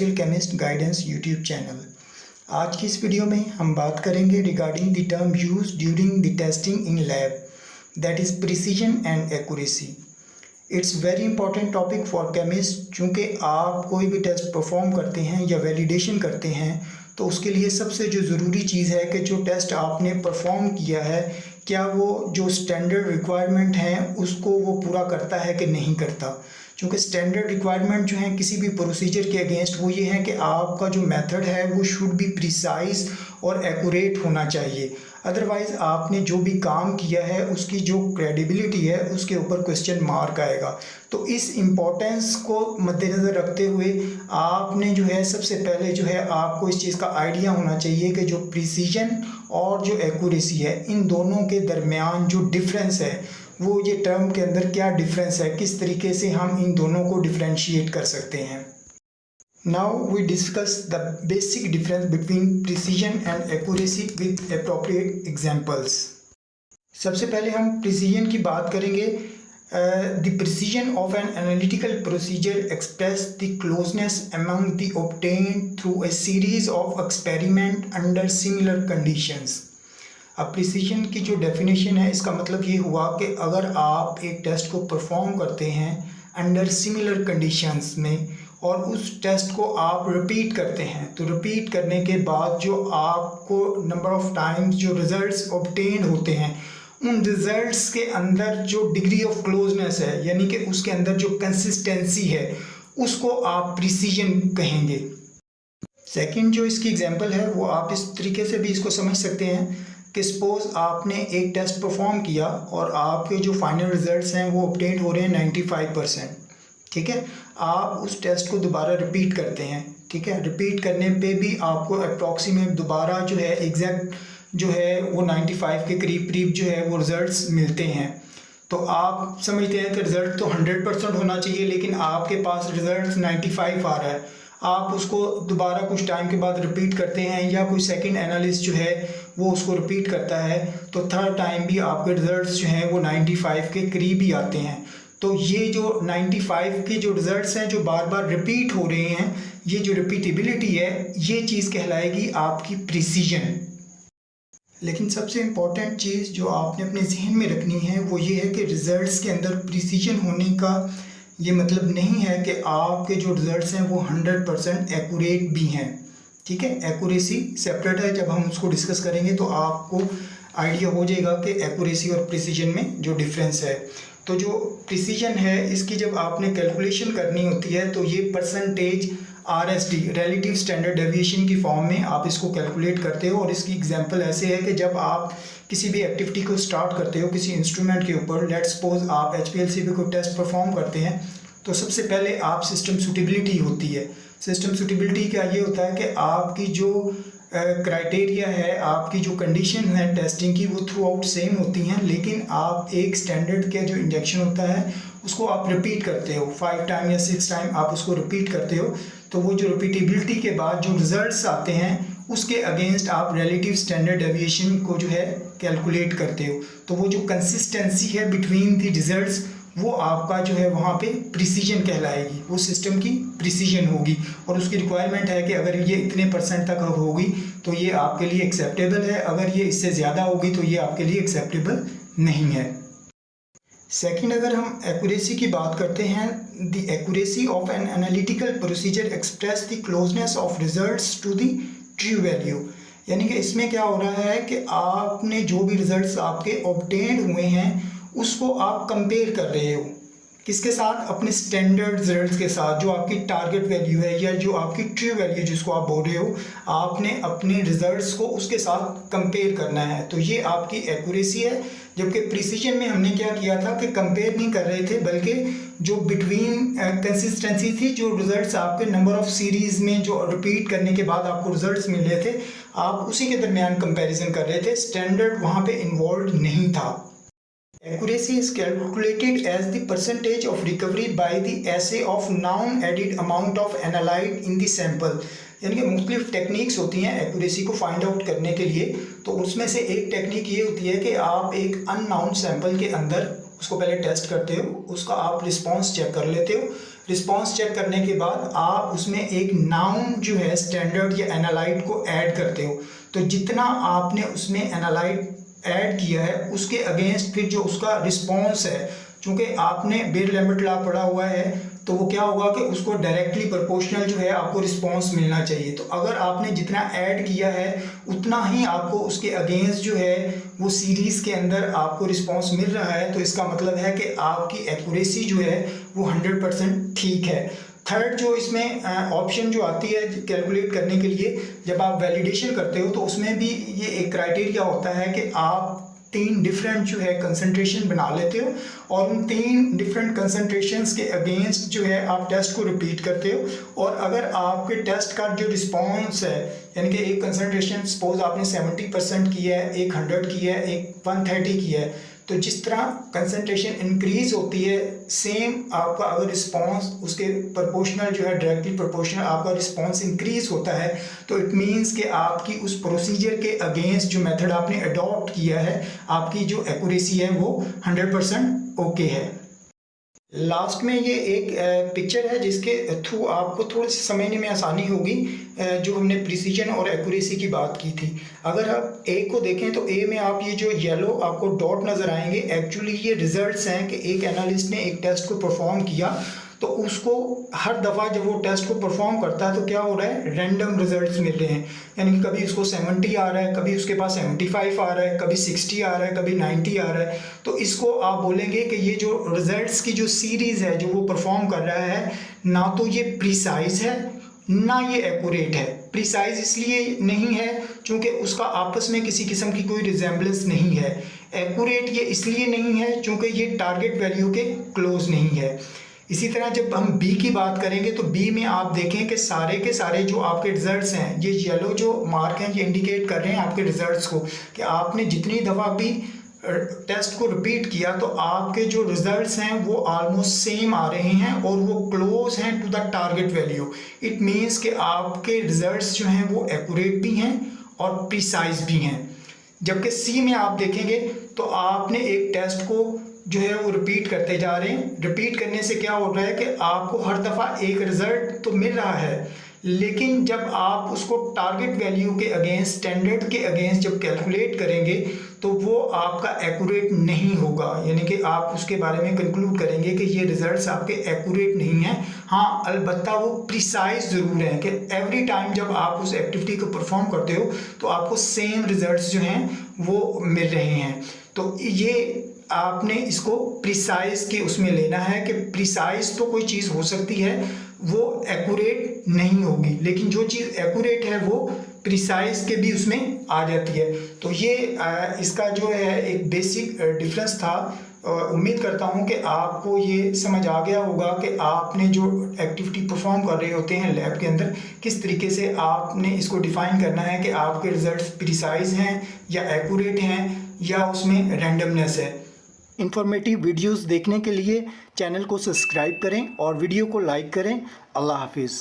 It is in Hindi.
Industrial chemist guidance YouTube channel. आज की इस वीडियो में हम बात करेंगे regarding the term use during the testing in lab, that is precision and accuracy. It's very important topic for chemist, चूँकि आप कोई भी टेस्ट परफॉर्म करते हैं या वैलिडेशन करते हैं तो उसके लिए सबसे जो ज़रूरी चीज़ है कि जो टेस्ट आपने परफॉर्म किया है क्या वो जो स्टैंडर्ड रिक्वायरमेंट हैं उसको वो पूरा करता है कि नहीं करता। क्योंकि स्टैंडर्ड रिक्वायरमेंट जो है किसी भी प्रोसीजर के अगेंस्ट वो ये है कि आपका जो मेथड है वो शुड बी प्रिसाइज और एक्यूरेट होना चाहिए। अदरवाइज़ आपने जो भी काम किया है उसकी जो क्रेडिबिलिटी है उसके ऊपर क्वेश्चन मार्क आएगा। तो इस इम्पोर्टेंस को मद्देनज़र रखते हुए आपने जो है सबसे पहले जो है आपको इस चीज़ का आइडिया होना चाहिए कि जो प्रिसीजन और जो एक्यूरेसी है इन दोनों के दरमियान जो डिफरेंस है वो ये टर्म के अंदर क्या डिफरेंस है, किस तरीके से हम इन दोनों को डिफ्रेंशिएट कर सकते हैं। Now we discuss the basic difference between precision and accuracy with appropriate examples. सबसे पहले हम प्रिसीजन की बात करेंगे। The precision of an analytical procedure express the closeness among the obtained through a series of experiment under similar conditions. अब प्रिसीजन की जो डेफिनेशन है इसका मतलब ये हुआ कि अगर आप एक टेस्ट को परफॉर्म करते हैं अंडर सिमिलर कंडीशंस में और उस टेस्ट को आप रिपीट करते हैं तो रिपीट करने के बाद जो आपको नंबर ऑफ टाइम्स जो रिजल्ट्स ऑब्टेन होते हैं उन रिजल्ट्स के अंदर जो डिग्री ऑफ क्लोजनेस है यानी कि उसके अंदर जो कंसिस्टेंसी है उसको आप प्रिसीजन कहेंगे। सेकंड जो इसकी एग्जांपल है वो आप इस तरीके से भी इसको समझ सकते हैं कि सपोज आपने एक टेस्ट परफॉर्म किया और आपके जो फाइनल रिजल्ट्स हैं वो ऑब्टेन हो रहे हैं 95%। ठीक है, आप उस टेस्ट को दोबारा रिपीट करते हैं। ठीक है, रिपीट करने पे भी आपको अप्रॉक्सीमेट दोबारा जो है एग्जैक्ट जो है वो 95 के करीब जो है वो रिजल्ट्स मिलते हैं। तो आप समझते हैं कि रिज़ल्ट तो 100% होना चाहिए लेकिन आपके पास रिज़ल्ट 95 आ रहा है। आप उसको दोबारा कुछ टाइम के बाद रिपीट करते हैं या कोई सेकंड एनालिस्ट जो है वो उसको रिपीट करता है तो थर्ड टाइम भी आपके रिज़ल्ट्स जो हैं वो 95 के करीब ही आते हैं। तो ये जो 95 के जो रिज़ल्ट्स हैं जो बार बार रिपीट हो रहे हैं ये जो रिपीटेबिलिटी है ये चीज़ कहलाएगी आपकी प्रिसीजन। लेकिन सबसे इम्पॉर्टेंट चीज़ जो आपने अपने जहन में रखनी है वो ये है कि रिज़ल्ट्स के अंदर प्रिसीजन होने का ये मतलब नहीं है कि आपके जो रिज़ल्ट्स हैं वो 100% एक्यूरेट भी हैं। ठीक है, एक्यूरेसी सेपरेट है, जब हम उसको डिस्कस करेंगे तो आपको आइडिया हो जाएगा कि एक्यूरेसी और प्रिसीजन में जो डिफरेंस है। तो जो प्रिसीजन है इसकी जब आपने कैलकुलेशन करनी होती है तो ये percentage RSD relative standard deviation की फॉर्म में आप इसको कैलकुलेट करते हो। और इसकी एग्जांपल ऐसे है कि जब आप किसी भी एक्टिविटी को स्टार्ट करते हो किसी इंस्ट्रूमेंट के ऊपर, लेट्स सपोज आप HPLC को टेस्ट परफॉर्म करते हैं तो सबसे पहले आप सिस्टम सूटेबिलिटी होती है। सिस्टम सूटेबिलिटी का ये होता है कि आपकी जो क्राइटेरिया है, आपकी जो कंडीशन है टेस्टिंग की वो थ्रू आउट सेम होती हैं लेकिन आप एक स्टैंडर्ड का जो इंजेक्शन होता है उसको आप रिपीट करते हो 5 टाइम या 6 टाइम आप उसको रिपीट करते हो। तो वो जो रिपीटेबिलिटी के बाद जो रिजल्ट्स आते हैं उसके अगेंस्ट आप रिलेटिव स्टैंडर्ड डेविएशन को जो है कैलकुलेट करते हो। तो वो जो कंसिस्टेंसी है बिटवीन द रिजल्ट्स वो आपका जो है वहाँ पे प्रिसीजन कहलाएगी, वो सिस्टम की प्रिसीजन होगी। और उसकी रिक्वायरमेंट है कि अगर ये इतने % तक होगी तो ये आपके लिए एक्सेप्टेबल है, अगर ये इससे ज़्यादा होगी तो ये आपके लिए एक्सेप्टेबल नहीं है। सेकंड, अगर हम एक्यूरेसी की बात करते हैं, the accuracy of an analytical procedure express the closeness of results to the true value. यानी कि इसमें क्या हो रहा है कि आपने जो भी रिजल्ट्स आपके ऑब्टेन्ड हुए हैं उसको आप कंपेयर कर रहे हो किसके साथ, अपने स्टैंडर्ड रिजल्ट्स के साथ, जो आपकी टारगेट वैल्यू है या जो आपकी ट्रू वैल्यू जिसको आप बोल रहे हो आपने अपने रिजल्ट्स को उसके साथ कंपेयर करना है। तो ये आपकी एक्यूरेसी है। जबकि प्रिसीजन में हमने क्या किया था कि कंपेयर नहीं कर रहे थे बल्कि जो बिटवीन कंसिस्टेंसी थी, जो रिजल्ट्स आपके नंबर ऑफ सीरीज़ में जो रिपीट करने के बाद आपको रिजल्ट्स मिल रहे थे आप उसी के दरमियान कंपेरिजन कर रहे थे, स्टैंडर्ड वहाँ पे इन्वॉल्व नहीं था। Accuracy is calculated as the percentage of recovery by the assay of non-added amount of analyte in the sample। यानी कि मुख्तलिफ टेक्निक्स होती हैं एक्यूरेसी को फाइंड आउट करने के लिए। तो उसमें से एक टेक्निक ये होती है कि आप एक अननाउन सैंपल के अंदर उसको पहले टेस्ट करते हो, उसका आप रिस्पॉन्स चेक कर लेते हो। रिस्पॉन्स चेक करने के बाद आप उसमें एक नाउन जो है स्टैंडर्ड या एनालाइट को ऐड करते हो। तो जितना आपने उसमें एनालाइट ऐड किया है उसके अगेंस्ट फिर जो उसका रिस्पॉन्स है, चूँकि आपने बेयर-लैम्बर्ट लॉ पढ़ा हुआ है तो वो क्या होगा कि उसको डायरेक्टली प्रोपोर्शनल जो है आपको रिस्पॉन्स मिलना चाहिए। तो अगर आपने जितना ऐड किया है उतना ही आपको उसके अगेंस्ट जो है वो सीरीज़ के अंदर आपको रिस्पॉन्स मिल रहा है, तो इसका मतलब है कि आपकी एक्यूरेसी जो है वो 100% ठीक है। थर्ड जो इसमें ऑप्शन जो आती है कैलकुलेट करने के लिए, जब आप वैलिडेशन करते हो तो उसमें भी ये एक क्राइटेरिया होता है कि आप 3 डिफरेंट जो है कंसंट्रेशन बना लेते हो और उन 3 डिफरेंट कंसंट्रेशंस के अगेंस्ट जो है आप टेस्ट को रिपीट करते हो। और अगर आपके टेस्ट का जो रिस्पॉन्स है, यानी कि एक कंसंट्रेशन सपोज आपने 70% की है, एक 100 की है, एक 130 की है, तो जिस तरह कंसंट्रेशन इंक्रीज होती है सेम आपका अगर रिस्पॉन्स उसके प्रोपोर्शनल जो है डायरेक्टली प्रोपोर्शनल आपका रिस्पॉन्स इंक्रीज होता है, तो इट मीन्स कि आपकी उस प्रोसीजर के अगेंस्ट जो मेथड आपने अडॉप्ट किया है आपकी जो एक्यूरेसी है वो 100% ओके है। लास्ट में ये एक पिक्चर है जिसके थ्रू आपको थोड़ी सी समझने में आसानी होगी, जो हमने प्रिसीजन और एक्यूरेसी की बात की थी। अगर आप ए को देखें तो ए में आप ये जो येलो आपको डॉट नज़र आएंगे, एक्चुअली ये रिजल्ट्स हैं कि एक एनालिस्ट ने एक टेस्ट को परफॉर्म किया तो उसको हर दफ़ा जब वो टेस्ट को परफॉर्म करता है तो क्या हो रहा है, रैंडम रिजल्ट्स मिल रहे हैं। यानी कि कभी उसको 70 आ रहा है, कभी उसके पास 75 आ रहा है, कभी 60 आ रहा है, कभी 90 आ रहा है। तो इसको आप बोलेंगे कि ये जो रिजल्ट्स की जो सीरीज़ है जो वो परफॉर्म कर रहा है, ना तो ये प्रिसाइज है ना ये एक्यूरेट है। प्रिसाइज इसलिए नहीं है क्योंकि उसका आपस में किसी किस्म की कोई रिजेम्बलेंस नहीं है। एक्यूरेट ये इसलिए नहीं है क्योंकि ये टारगेट वैल्यू के क्लोज नहीं है। इसी तरह जब हम बी की बात करेंगे तो बी में आप देखें कि सारे के सारे जो आपके रिजल्ट्स हैं, ये येलो जो मार्क हैं ये इंडिकेट कर रहे हैं आपके रिजल्ट्स को कि आपने जितनी दफ़ा भी टेस्ट को रिपीट किया तो आपके जो रिजल्ट्स हैं वो ऑलमोस्ट सेम आ रहे हैं और वो क्लोज हैं to the target value. It means कि आपके रिजल्ट्स जो हैं वो एक्यूरेट भी हैं और प्रिसाइज भी हैं। जबकि सी में आप देखेंगे तो आपने एक टेस्ट को जो है वो रिपीट करते जा रहे हैं। रिपीट करने से क्या हो रहा है कि आपको हर दफ़ा एक रिज़ल्ट तो मिल रहा है, लेकिन जब आप उसको टारगेट वैल्यू के अगेंस्ट, स्टैंडर्ड के अगेंस्ट जब कैलकुलेट करेंगे तो वो आपका एक्यूरेट नहीं होगा। यानी कि आप उसके बारे में कंक्लूड करेंगे कि ये रिजल्ट्स आपके एक्यूरेट नहीं हैं। हाँ, अलबत्ता वो प्रिसाइज ज़रूर हैं कि एवरी टाइम जब आप उस एक्टिविटी को परफॉर्म करते हो तो आपको सेम रिजल्ट्स जो हैं वो मिल रहे हैं। तो ये आपने इसको प्रिसाइज के उसमें लेना है कि प्रिसाइज तो कोई चीज़ हो सकती है, वो एक्यूरेट नहीं होगी, लेकिन जो चीज़ एक्यूरेट है वो प्रिसाइज के भी उसमें आ जाती है। तो ये इसका जो है एक बेसिक डिफरेंस था। उम्मीद करता हूँ कि आपको ये समझ आ गया होगा कि आपने जो एक्टिविटी परफॉर्म कर रहे होते हैं लैब के अंदर, किस तरीके से आपने इसको डिफ़ाइन करना है कि आपके रिजल्ट्स प्रिसाइज हैं या एक्यूरेट हैं या उसमें रैंडमनेस है। इंफॉर्मेटिव वीडियोस देखने के लिए चैनल को सब्सक्राइब करें और वीडियो को लाइक करें। अल्लाह हाफिज़।